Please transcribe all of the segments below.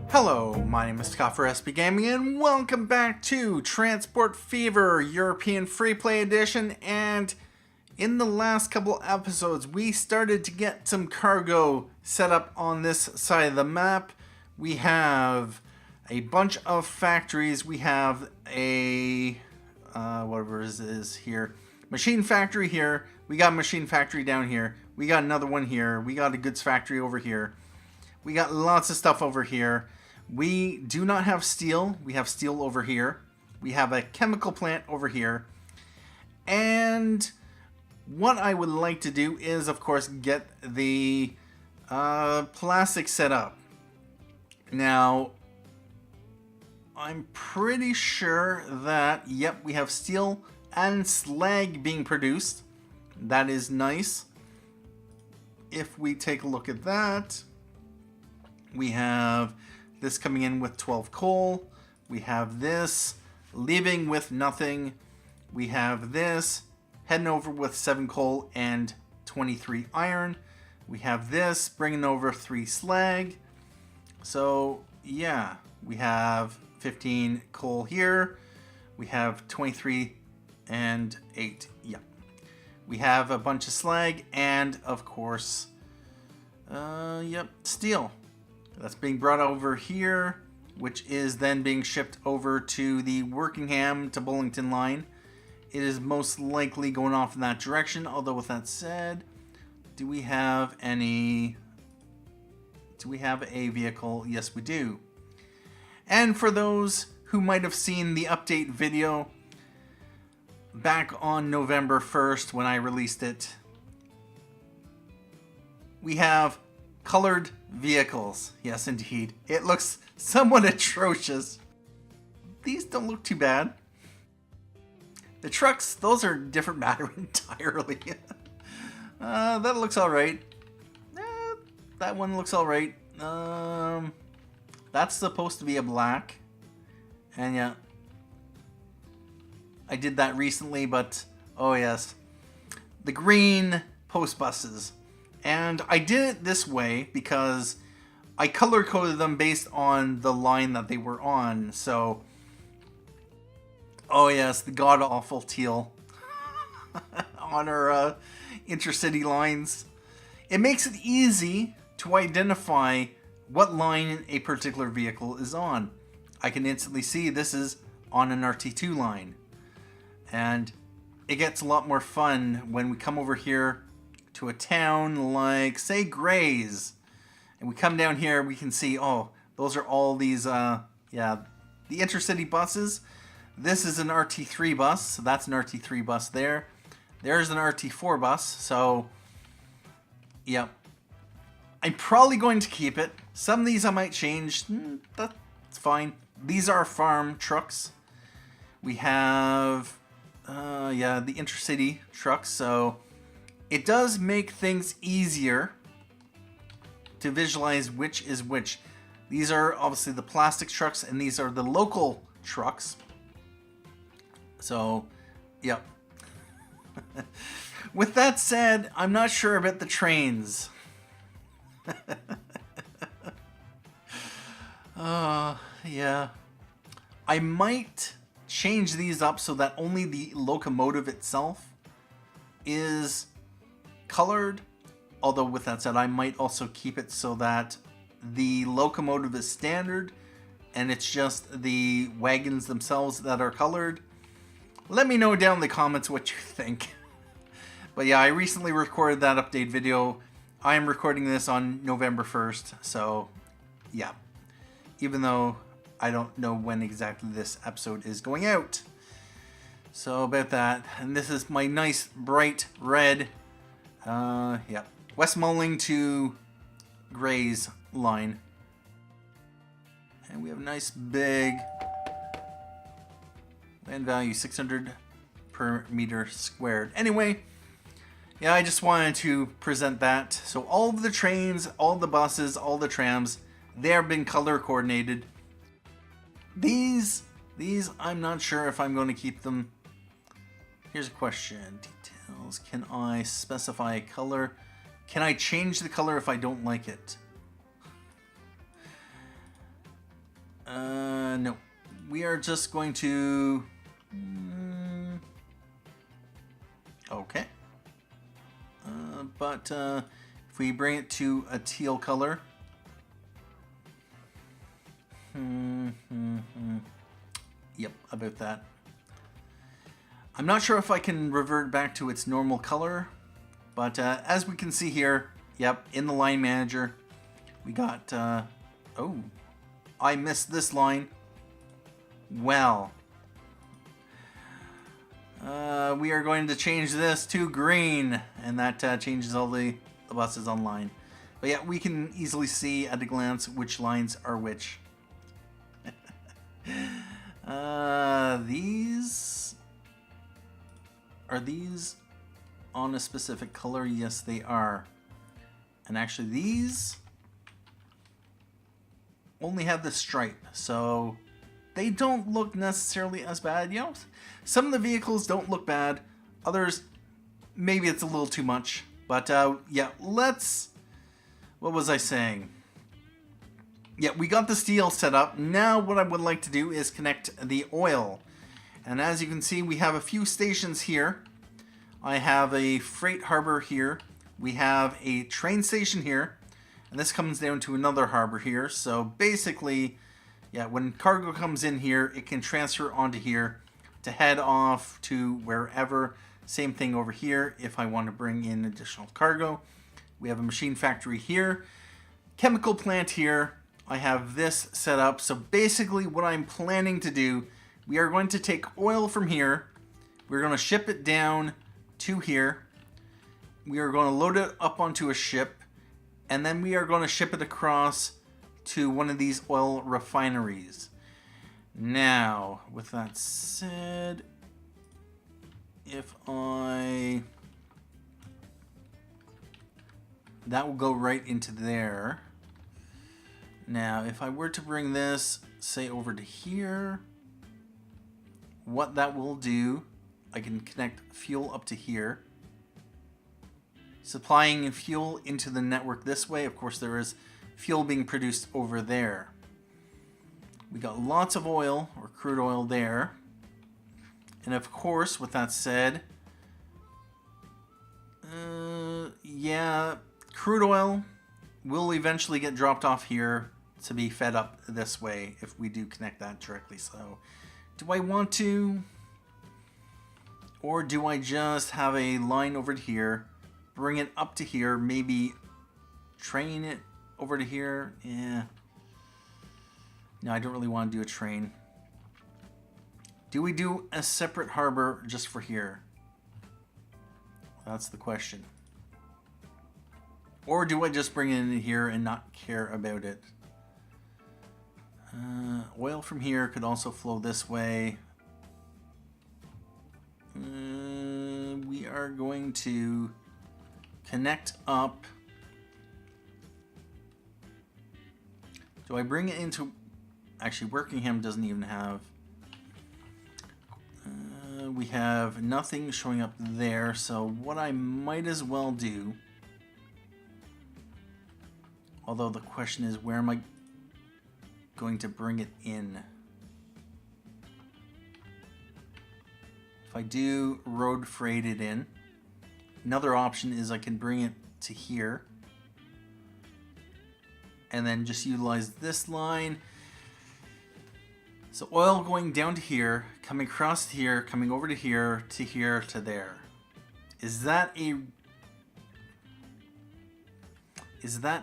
Hello, my name is Scott for SBGaming and welcome back to Transport Fever European Freeplay Edition. And in the last couple episodes we started to get some cargo set up on this side of the map. We have a bunch of factories. We have a whatever it is here, machine factory here. We got a machine factory down here. We got another one here. We got a goods factory over here. We got lots of stuff over here. We do not have steel. We have steel over here. We have a chemical plant over here. And what I would like to do is, of course, get the plastic set up. Now, I'm pretty sure that, yep, we have steel and slag being produced. That is nice. If we take a look at that, we have this coming in with 12 coal. We have this leaving with nothing. We have this heading over with 7 coal and 23 iron. We have this bringing over 3 slag. So yeah, we have 15 coal here. We have 23 and 8. Yeah. We have a bunch of slag and of course, yep, steel. That's being brought over here, which is then being shipped over to the Wokingham to Bollington line. It is most likely going off in that direction, although with that said, do we have a vehicle? Yes, we do. And for those who might have seen the update video back on November 1st when I released it, we have colored vehicles. Yes, indeed. It looks somewhat atrocious. These don't look too bad. The trucks, those are a different matter entirely. That looks alright. That one looks alright. That's supposed to be a black. And yeah, I did that recently, but oh yes. The green post buses. And I did it this way because I color coded them based on the line that they were on. So, oh yes, the god awful teal on our intercity lines. It makes it easy to identify what line a particular vehicle is on. I can instantly see this is on an RT2 line. And it gets a lot more fun when we come over here to a town like, say, Grays. And we come down here, we can see, oh, those are all these, yeah, the intercity buses. This is an RT3 bus, so that's an RT3 bus there. There's an RT4 bus, so, yep. I'm probably going to keep it. Some of these I might change. That's fine. These are farm trucks. We have, yeah, the intercity trucks, so it does make things easier to visualize which is which. These are obviously the plastic trucks and these are the local trucks. So, yep. With that said, I'm not sure about the trains. Yeah. I might change these up so that only the locomotive itself is colored, although with that said, I might also keep it so that the locomotive is standard and it's just the wagons themselves that are colored. Let me know down in the comments what you think. But yeah, I recently recorded that update video. I am recording this on November 1st, so yeah, even though I don't know when exactly this episode is going out. So about that, and this is my nice bright red yeah, Westmoreland to Grays line. And we have a nice big land value, 600 per meter squared. Anyway, yeah, I just wanted to present that. So all of the trains, all the buses, all the trams, they have been color coordinated. These I'm not sure if I'm going to keep them. Here's a question. Details. Can I specify a color? Can I change the color if I don't like it? No. We are just going to... Okay. But if we bring it to a teal color... Yep, about that. I'm not sure if I can revert back to its normal color, but as we can see here, yep, in the line manager, we got... oh, I missed this line. Well, we are going to change this to green, and that changes all the buses online. But yeah, we can easily see at a glance which lines are which. These... Are these on a specific color? Yes, they are. And actually, these only have the stripe, so they don't look necessarily as bad. You know, some of the vehicles don't look bad. Others, maybe it's a little too much. But yeah, let's... What was I saying? Yeah, we got the steel set up. Now what I would like to do is connect the oil. And as you can see, we have a few stations here. I have a freight harbor here. We have a train station here. And this comes down to another harbor here. So basically, yeah, when cargo comes in here, it can transfer onto here to head off to wherever. Same thing over here if I want to bring in additional cargo. We have a machine factory here. Chemical plant here. I have this set up. So basically what I'm planning to do, we are going to take oil from here. We're going to ship it down to here. We are going to load it up onto a ship. And then we are going to ship it across to one of these oil refineries. Now, with that said, if I... That will go right into there. Now, if I were to bring this, say, over to here, what that will do, I can connect fuel up to here. Supplying fuel into the network this way. Of course, there is fuel being produced over there. We got lots of oil, or crude oil there. And of course, with that said, yeah, crude oil will eventually get dropped off here to be fed up this way if we do connect that directly. So, do I want to? Or do I just have a line over to here, bring it up to here, maybe train it over to here? Yeah. No, I don't really want to do a train. Do we do a separate harbor just for here? That's the question. Or do I just bring it in here and not care about it? Oil from here could also flow this way. We are going to connect up. Do I bring it into... Actually, Wokingham doesn't even have... we have nothing showing up there, so what I might as well do... Although the question is, where am I going to bring it in? If I do road freight it in, another option is I can bring it to here and then just utilize this line. So oil going down to here, coming across to here, coming over to here, to there. Is that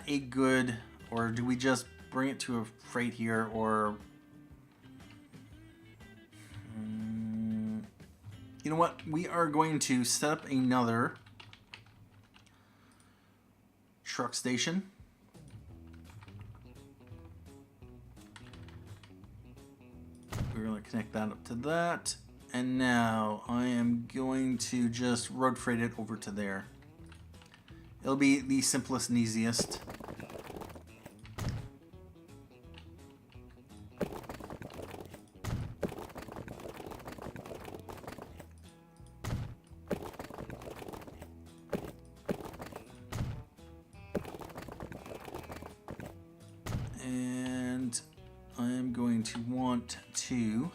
a good, or do we just bring it to a freight here, or... You know what? We are going to set up another truck station. We're going to connect that up to that. And now I am going to just road freight it over to there. It'll be the simplest and easiest. And I am going to want to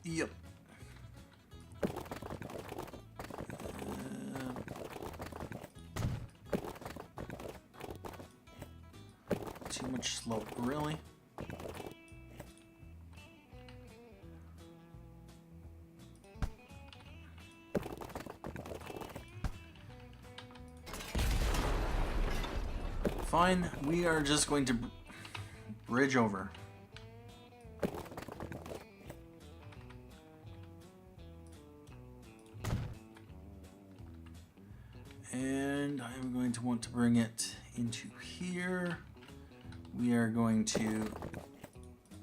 yep. Too much slope, really? Fine, we are just going to bridge over. And I'm going to want to bring it into here. We are going to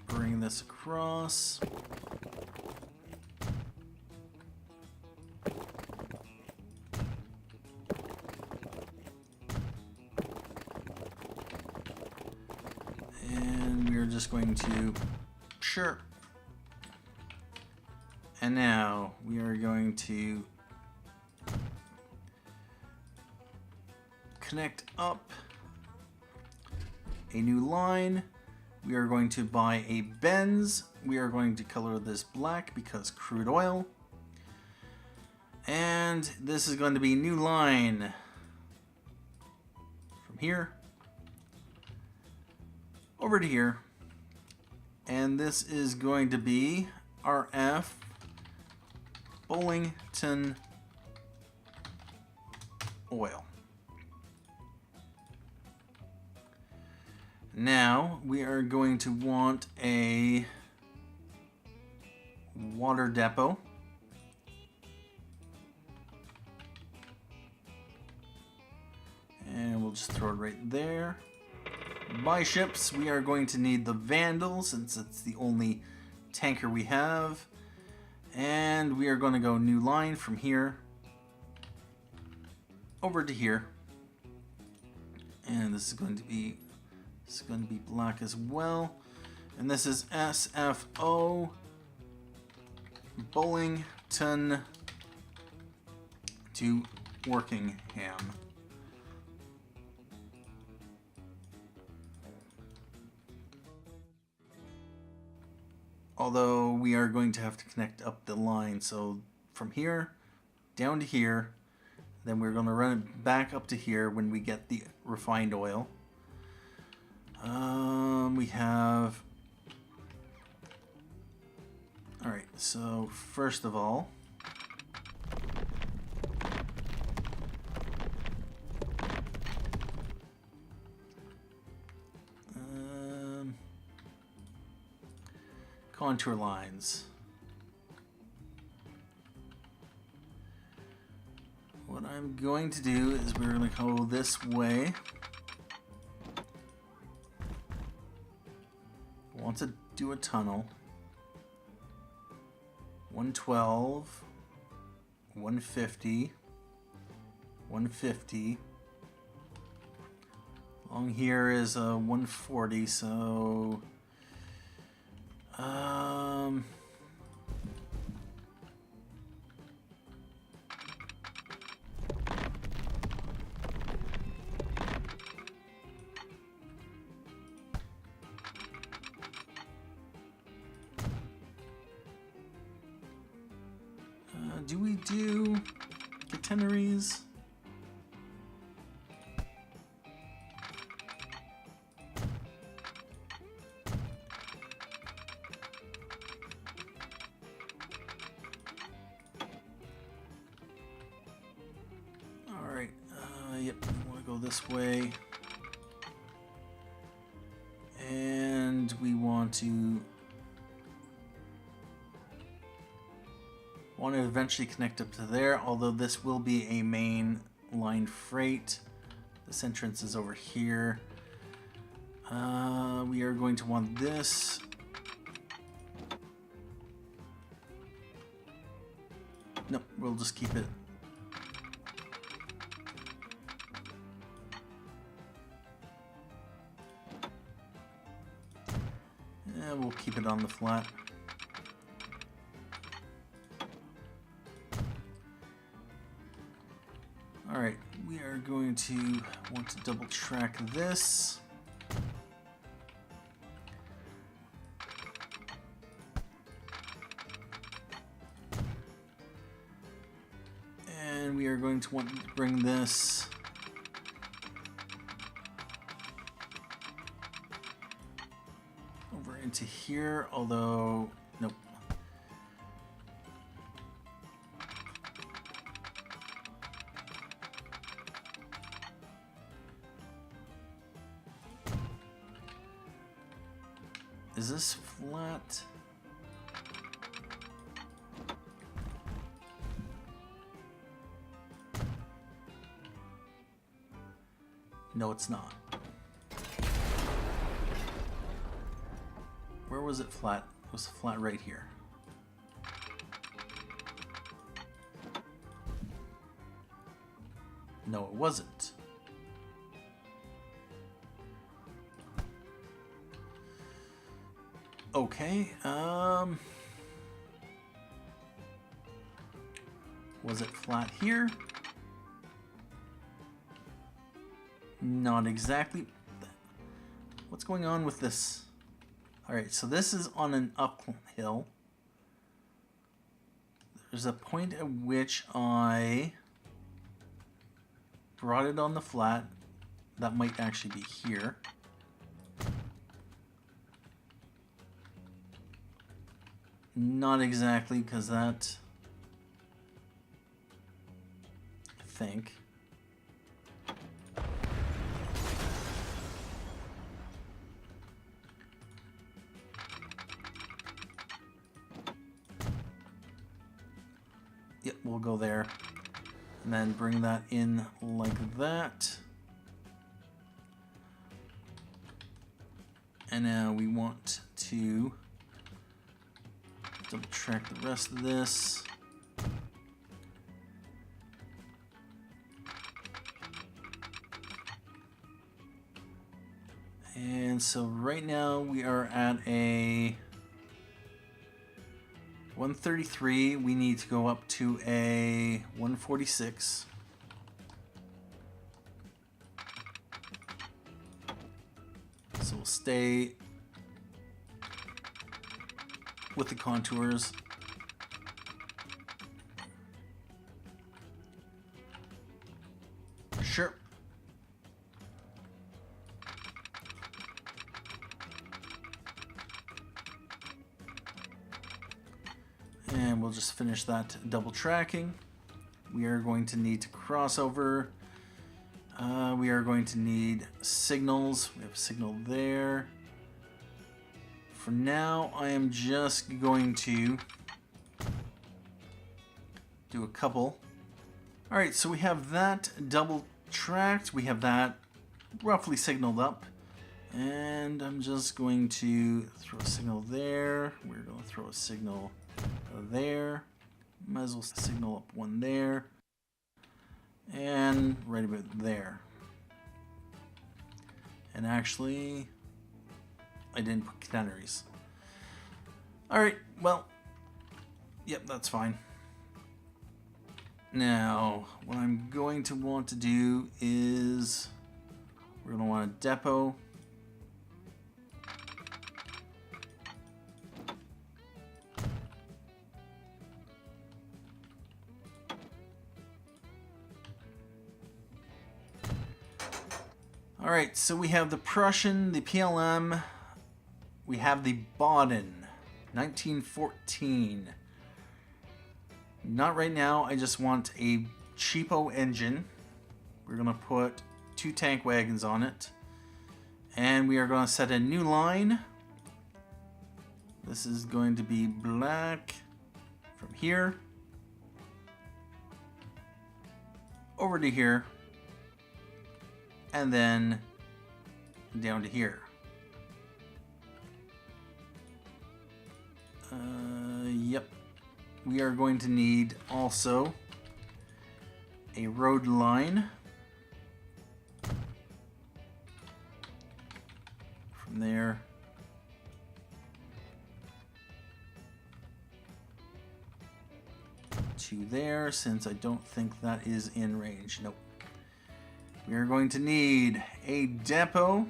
bring this across. And we're just going to, sure. And now we are going to connect up a new line. We are going to buy a Benz. We are going to color this black because crude oil. And this is going to be a new line from here over to here. And this is going to be RF Bollington Oil. Now we are going to want a water depot. And we'll just throw it right there. Buy ships, we are going to need the Vandal since it's the only tanker we have. And we are going to go new line from here over to here. And this is going to be black as well. And this is SFO Bollington to Wokingham. Although we are going to have to connect up the line, so from here down to here, then we're going to run it back up to here when we get the refined oil. We have... Alright, so first of all, contour lines. What I'm going to do is we're going to go this way. Want to do a tunnel. 112, 150, 150. Along here is a 140, so do we do catenaries? Alright, yep, we want to go this way. And we want to eventually connect up to there, although this will be a main line freight. This entrance is over here. We are going to want this. Nope, we'll just keep it. We'll keep it on the flat. Alright, we are going to want to double track this. And we are going to want to bring this over into here, although, nope. Is this flat? No, it's not. Where was it flat? It was flat right here. No, it wasn't. Okay, was it flat here? Not exactly. What's going on with this? Alright, so this is on an uphill. There's a point at which I brought it on the flat. That might actually be here. Not exactly, because that, I think. Yep, we'll go there. And then bring that in like that. And now we want to double track the rest of this. And so right now we are at a 133. We need to go up to a 146. So we'll stay with the contours. Sure. And we'll just finish that double tracking. We are going to need to cross over. We are going to need signals. We have a signal there. For now, I am just going to do a couple. All right, so we have that double tracked. We have that roughly signaled up. And I'm just going to throw a signal there. We're going to throw a signal there. Might as well signal up one there. And right about there. And actually, I didn't put canaries. Alright, well, yep, that's fine. Now, what I'm going to want to do is, we're going to want a depot. Alright, so we have the Prussian, the PLM, we have the Baden, 1914. Not right now, I just want a cheapo engine. We're going to put 2 tank wagons on it. And we are going to set a new line. This is going to be black from here over to here. And then down to here. Yep. We are going to need also a road line from there to there, since I don't think that is in range. Nope. We are going to need a depot.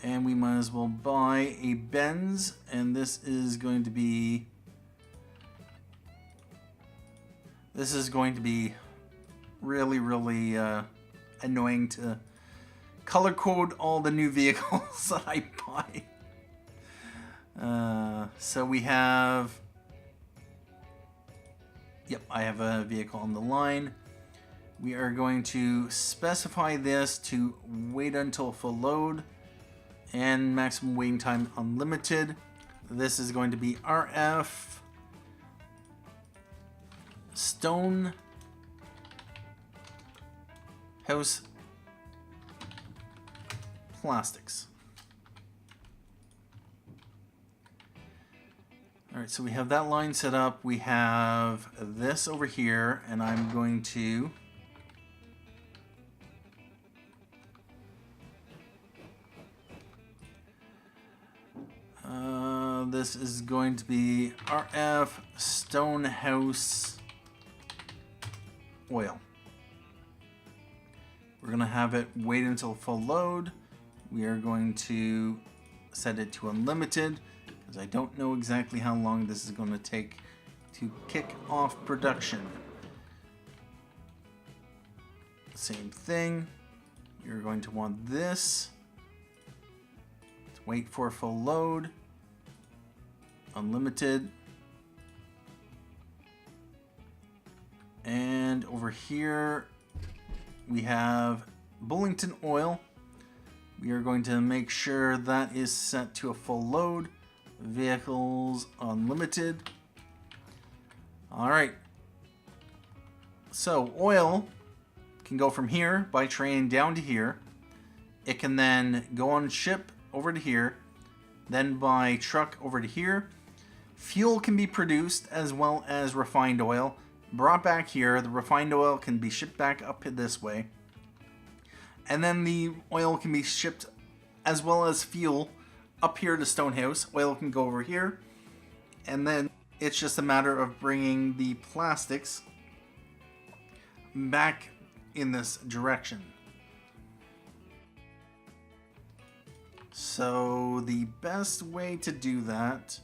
And we might as well buy a Benz. And this is going to be... really, really annoying to color code all the new vehicles that I buy. So we have... Yep, I have a vehicle on the line. We are going to specify this to wait until full load and maximum waiting time unlimited. This is going to be RF Stonehouse Plastics. Alright, so we have that line set up. We have this over here, and I'm going to this is going to be RF Stonehouse Oil. We're going to have it wait until full load. We are going to set it to unlimited, because I don't know exactly how long this is going to take to kick off production. Same thing. You're going to want this. Let's wait for full load. Unlimited. And over here we have Bollington Oil. We are going to make sure that is set to a full load. Vehicles unlimited. Alright. So oil can go from here by train down to here. It can then go on ship over to here. Then by truck over to here. Fuel can be produced as well as refined oil. Brought back here. The refined oil can be shipped back up this way. And then the oil can be shipped as well as fuel up here to Stonehouse. Oil can go over here. And then it's just a matter of bringing the plastics back in this direction. So the best way to do that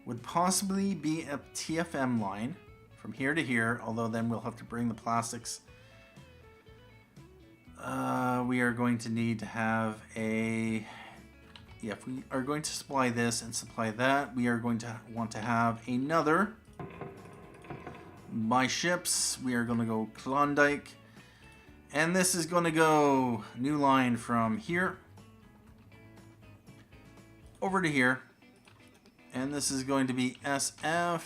would possibly be a TFM line from here to here, although then we'll have to bring the plastics. We are going to need to have a... Yeah, if we are going to supply this and supply that, we are going to want to have another. By ships, we are going to go Klondike. And this is going to go new line from here over to here. And this is going to be SF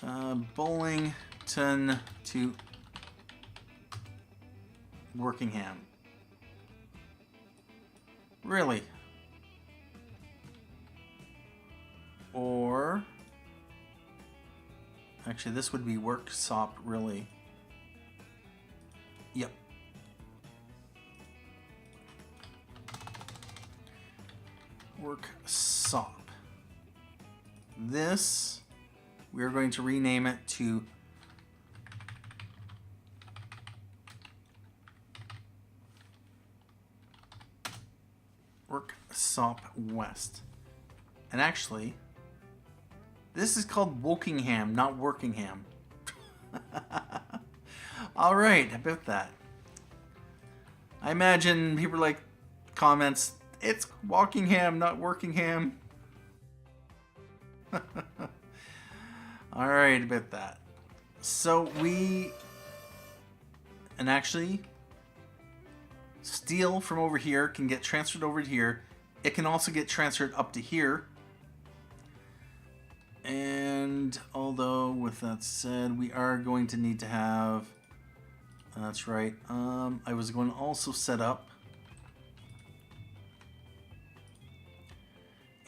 Bollington to Wokingham. Really? Or actually this would be Worksop, really. Yep. Worksop. This, we're going to rename it to Worksop West. And actually, this is called Wokingham, not Workingham. Alright, about that. I imagine people like comments, it's Wokingham, not Workingham. Alright, about that. So and actually, steel from over here can get transferred over to here. It can also get transferred up to here. And although, with that said, we are going to need to have... That's right. I was going to also set up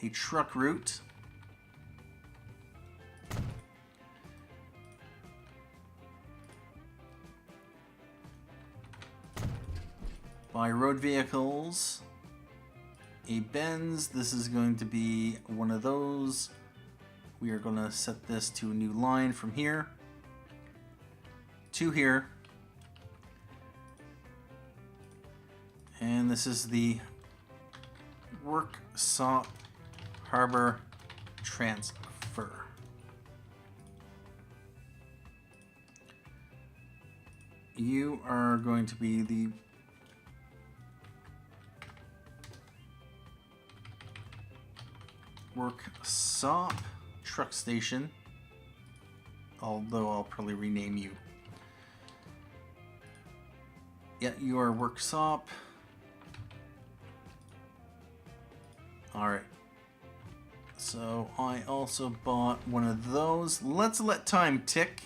a truck route. By road vehicles, a Benz. This is going to be one of those. We are going to set this to a new line from here to here. And this is the Worksop Harbor transfer. You are going to be the Worksop truck station, although I'll probably rename you. Yeah, you are Worksop. Alright. So I also bought one of those. Let's let time tick.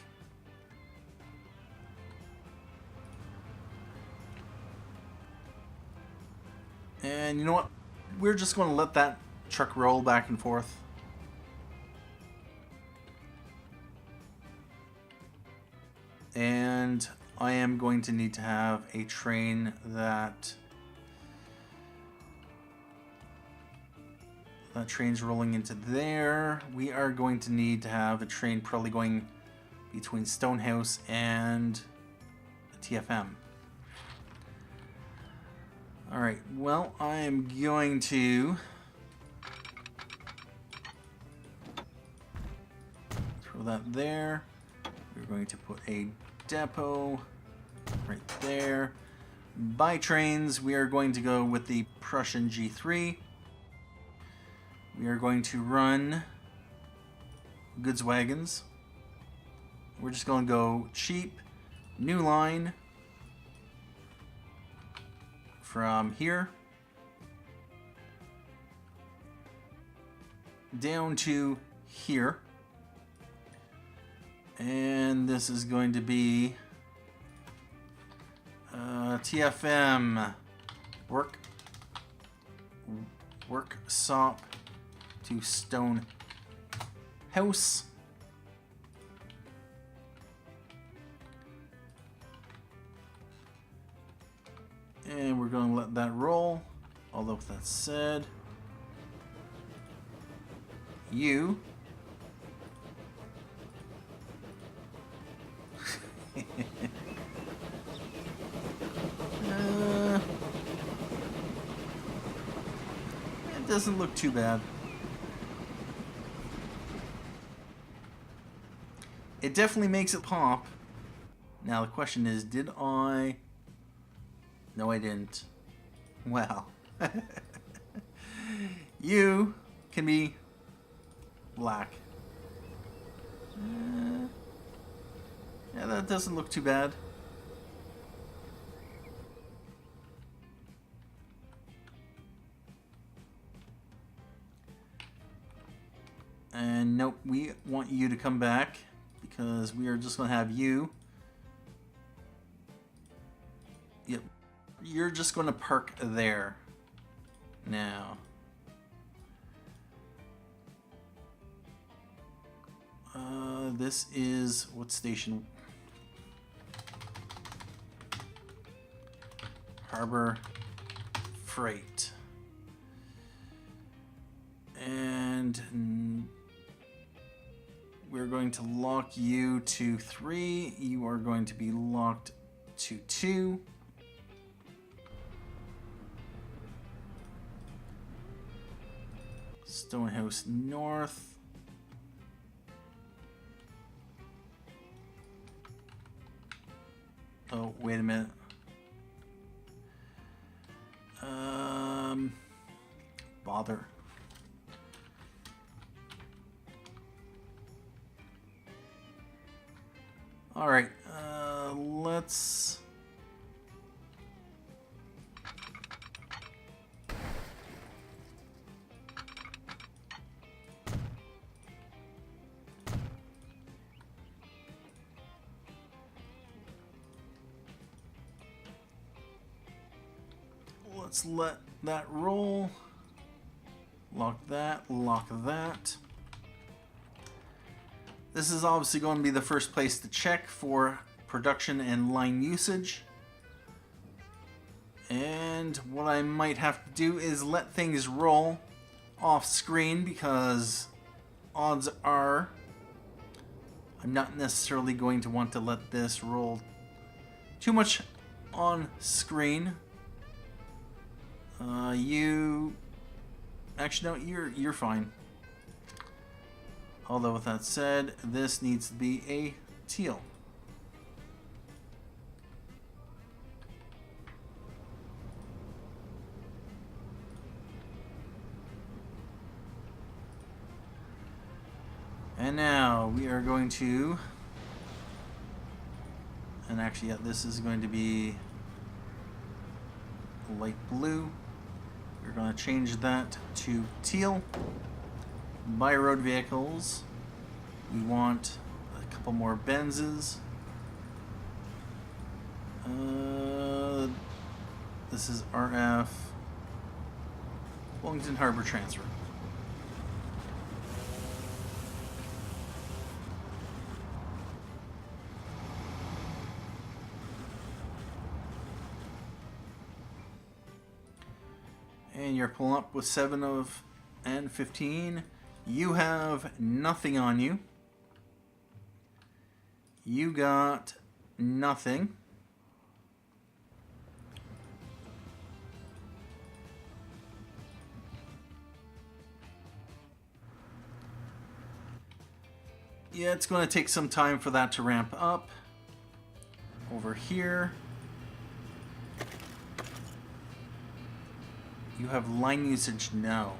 And you know what? We're just going to let that truck roll back and forth. And I am going to need to have a train that train's rolling into there. We are going to need to have a train probably going between Stonehouse and the TFM. Alright, well, I am going to throw that there. We're going to put a depot right there. By trains, we are going to go with the Prussian G3. We are going to run goods wagons. We're just going to go cheap, new line from here down to here. And this is going to be TFM Worksop to Stonehouse. And we're going to let that roll. Although with that said, you it doesn't look too bad. It definitely makes it pop. Now the question is, did I? No, I didn't. Well, you can be black. Yeah, that doesn't look too bad. And nope, we want you to come back because we are just going to have you. Yep. You're just going to park there now. This is what station? Harbor Freight. And we're going to lock you to 3. You are going to be locked to 2. Stonehouse North. Oh, wait a minute. Bother. All right, let's... Let's let that roll. Lock that, lock that. This is obviously going to be the first place to check for production and line usage. And what I might have to do is let things roll off screen because odds are I'm not necessarily going to want to let this roll too much on screen. You actually no, you're fine. Although with that said, this needs to be a teal. And now we are going to, and actually, yeah, this is going to be light blue. We're going to change that to teal. By road vehicles, we want a couple more Benzes. This is RF Bollington Harbor transfer. And you're pulling up with 7 of and 15. You have nothing on you. You got nothing. Yeah, it's going to take some time for that to ramp up. Over here. You have line usage? No.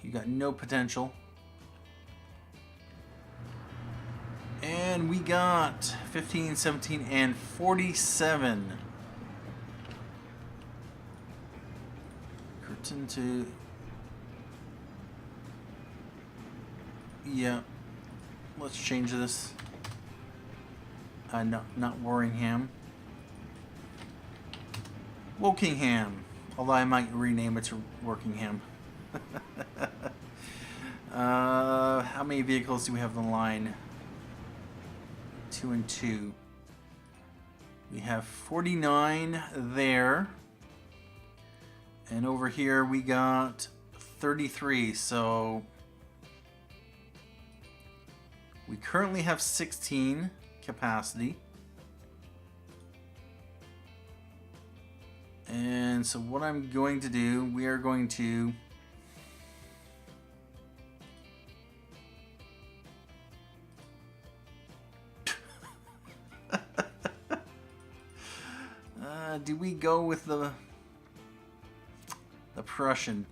You got no potential. And we got 15, 17, and 47. Curtain to... Yeah. Let's change this. No, not Workingham. Wokingham. Although I might rename it to Workingham. How many vehicles do we have on the line? 2 and 2. We have 49 there. And over here we got 33. So we currently have 16 capacity. And so what I'm going to do, we are going to do we go with the Prussian?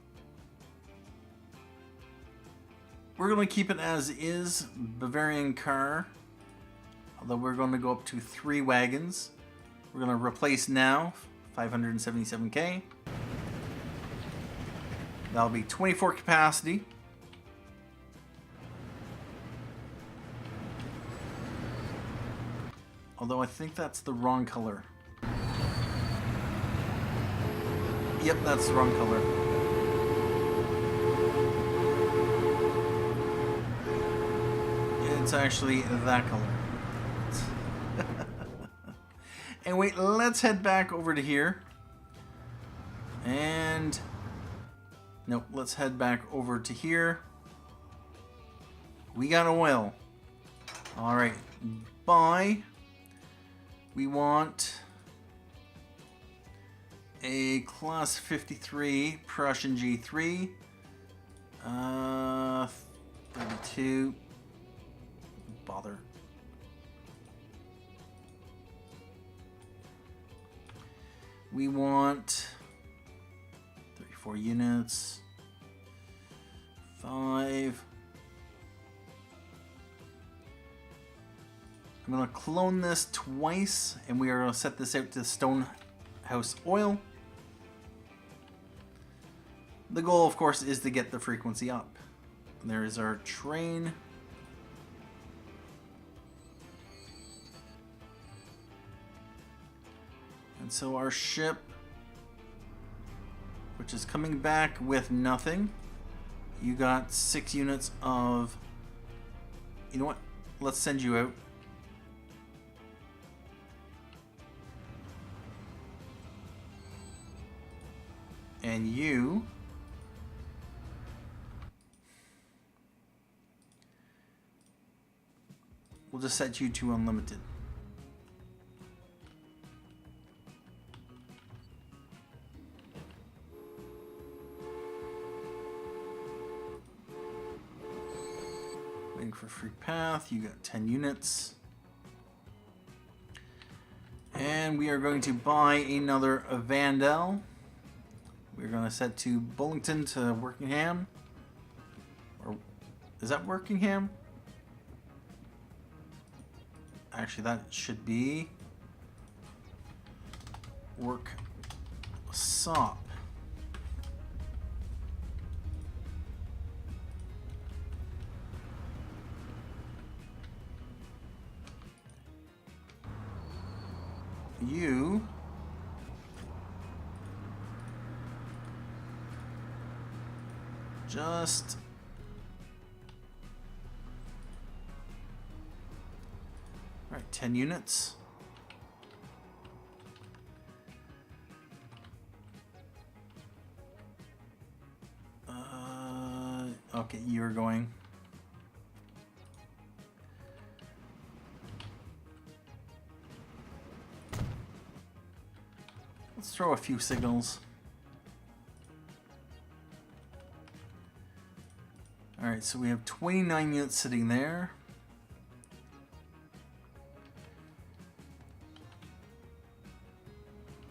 We're going to keep it as is, Bavarian car. Although we're going to go up to 3 wagons. We're going to replace now 577k. That'll be 24 capacity. Although I think that's the wrong color. Yep, that's the wrong color. It's actually that color. Anyway, let's head back over to here. And... nope, let's head back over to here. We got oil. Alright, buy. We want a Class 53 Prussian G3. 32. Bother. We want 34 units. 5. I'm going to clone this twice, and we are going to set this out to Stonehouse oil. The goal, of course, is to get the frequency up. There is our train. And so our ship, which is coming back with nothing. You got 6 units of... you know what? Let's send you out. And you... we'll just set you to unlimited. Waiting for free path. You got 10 units. And we are going to buy another Vandal. We're going to set to Bollington to Wokingham. Or is that Wokingham? Actually, that should be Worksop. You just all right, 10 units. Okay, you're going. Let's throw a few signals. Alright, so we have 29 units sitting there.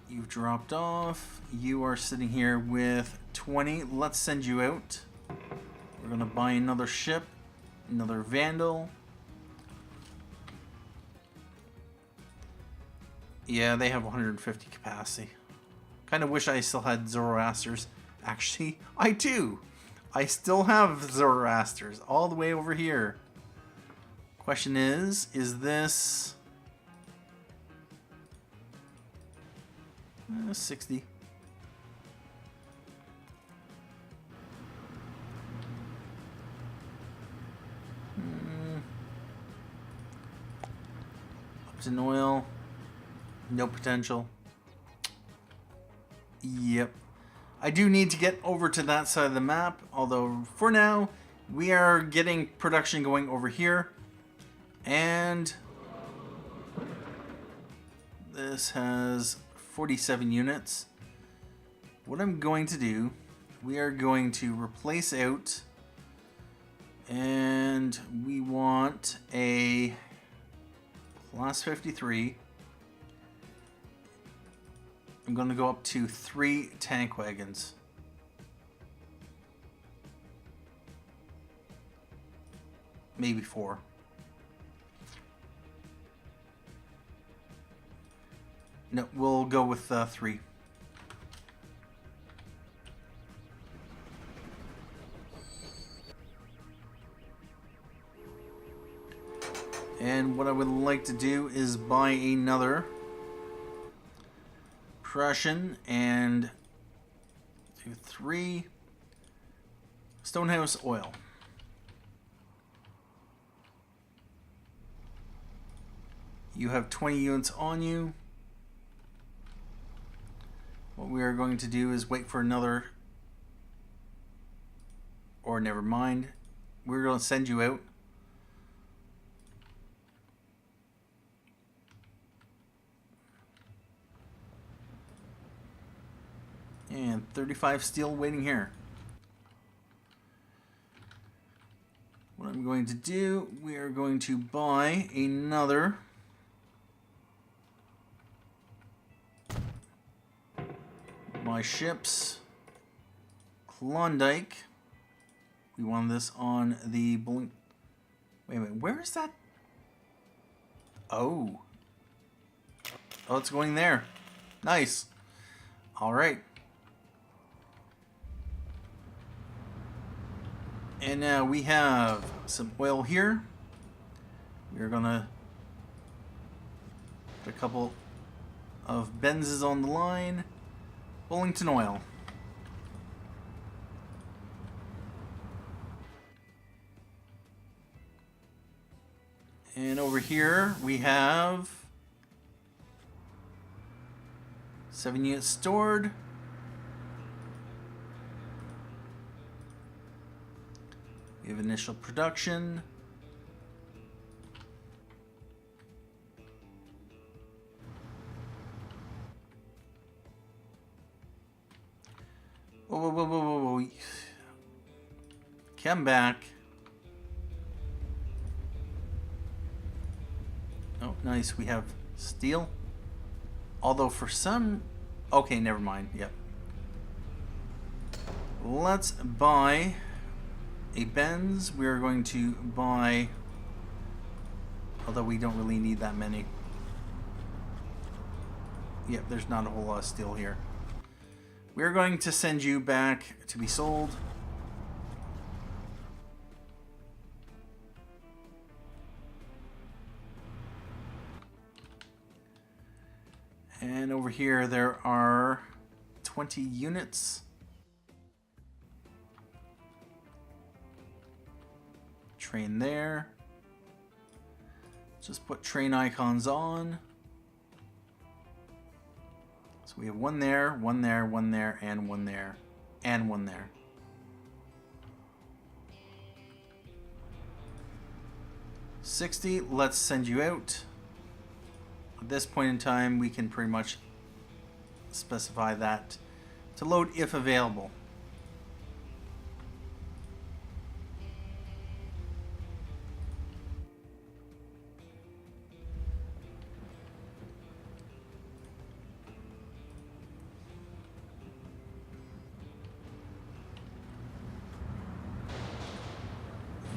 You've dropped off. You are sitting here with 20. Let's send you out. We're going to buy another ship, another Vandal. Yeah, they have 150 capacity. Kind of wish I still had Zoroasters. Actually, I do. I still have Zoroasters all the way over here. Question is this 60? Ups in oil. No potential. Yep. I do need to get over to that side of the map, although for now we are getting production going over here. And this has 47 units. What I'm going to do, we are going to replace out, and we want a Class 53. I'm going to go up to 3 tank wagons. Maybe 4. No, we'll go with 3. And what I would like to do is buy another Prussian and 2, 3 Stonehouse oil. You have 20 units on you. What we are going to do is wait for another, or never mind. We're going to send you out. And 35 steel waiting here. What I'm going to do, we are going to buy another my ships. Klondike. We want this on the Wait a minute, where is that? Oh. Oh, it's going there. Nice. All right. And now we have some oil here. We're gonna put a couple of Benzes on the line. Bollington oil. And over here we have 7 units stored. We have initial production. Whoa, whoa, whoa, whoa, whoa, whoa. Come back. Oh, nice. We have steel. Although for some... Okay, never mind. Yep. Let's buy a Benz. We're going to buy... Although we don't really need that many. Yep, there's not a whole lot of steel here. We're going to send you back to be sold. And over here there are 20 units. Train there. Just put train icons on. So we have one there, one there, one there, and one there, and one there. $60, let's send you out. At this point in time, we can pretty much specify that to load if available.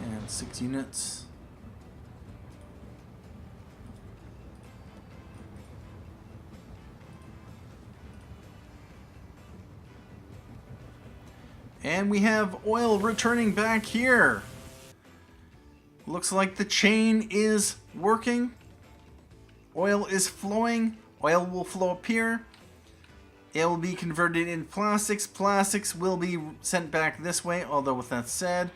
And 6 units. And we have oil returning back here. Looks like the chain is working. Oil is flowing. Oil will flow up here. It will be converted in plastics. Plastics will be sent back this way. Although with that said,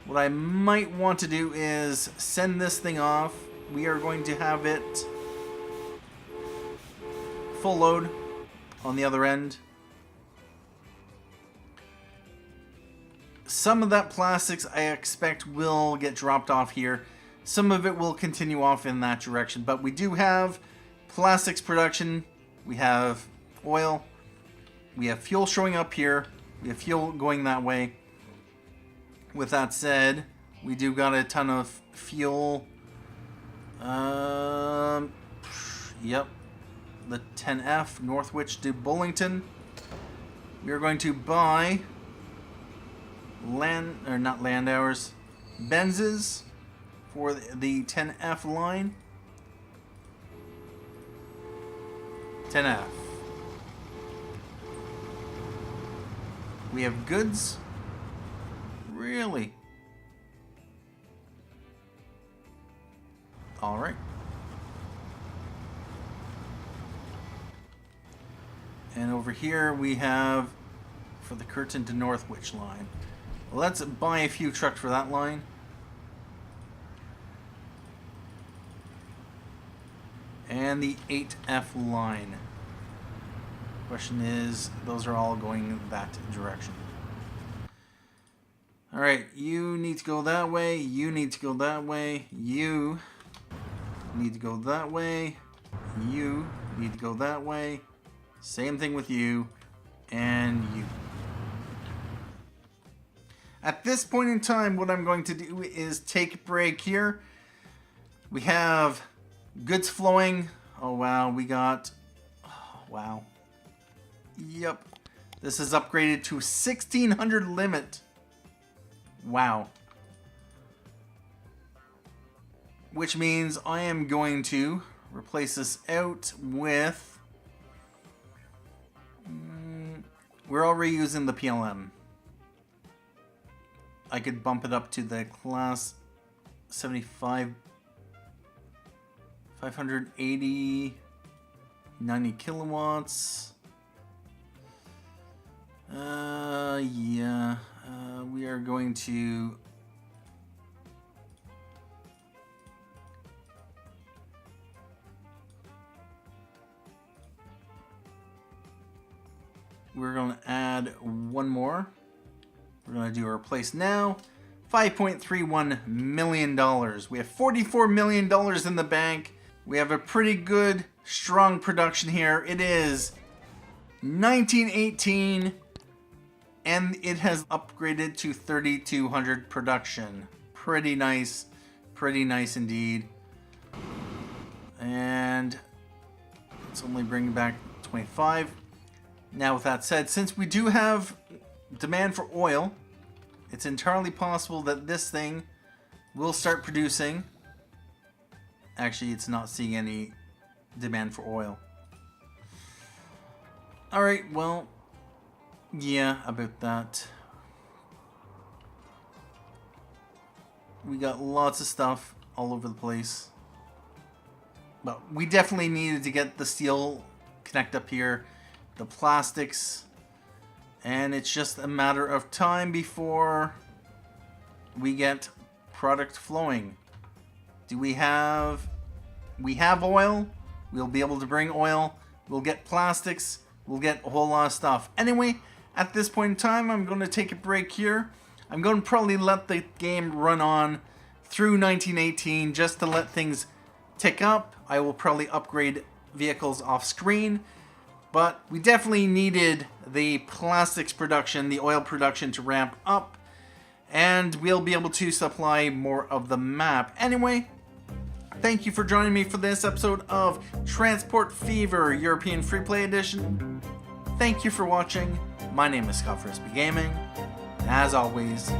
what I might want to do is send this thing off. We are going to have it full load on the other end. Some of that plastics I expect will get dropped off here. Some of it will continue off in that direction. But we do have plastics production. We have oil. We have fuel showing up here. We have fuel going that way. With that said, we do got a ton of fuel. Yep. The 10F, Northwich to Bollington. We are going to buy... not land hours, Benzes for the 10F line. 10F. We have goods. Really? All right. And over here we have for the Curtin to Northwich line. Let's buy a few trucks for that line. And the 8F line. Question is, those are all going that direction. Alright, you need to go that way, you need to go that way, you need to go that way, you need to go that way, same thing with you, and you. At this point in time, what I'm going to do is take a break here. We have goods flowing. Oh, wow. We got... Oh, wow. Yep. This is upgraded to 1,600 limit. Wow. Which means I am going to replace this out with... We're already using the PLM. I could bump it up to the class 75, 580, 90 kilowatts. Yeah. We are going to... We're going to add one more. We're going to do a replace now. $5.31 million. We have $44 million in the bank. We have a pretty good, strong production here. It is 1918, and it has upgraded to 3200 production. Pretty nice indeed. And let's only bring back 25. Now with that said, since we do have demand for oil, it's entirely possible that this thing will start producing. Actually, it's not seeing any demand for oil. Alright, well, yeah, about that. We got lots of stuff all over the place. But we definitely needed to get the steel connect up here, the plastics, and it's just a matter of time before we get product flowing. Do we have oil? We'll be able to bring oil. We'll get plastics. We'll get a whole lot of stuff. Anyway, at this point in time, I'm going to take a break here. I'm going to probably let the game run on through 1918 just to let things tick up. I will probably upgrade vehicles off screen, but we definitely needed the plastics production, the oil production to ramp up, and we'll be able to supply more of the map. Anyway, thank you for joining me for this episode of Transport Fever European Freeplay Edition. Thank you for watching. My name is Scott for SBGaming. As always,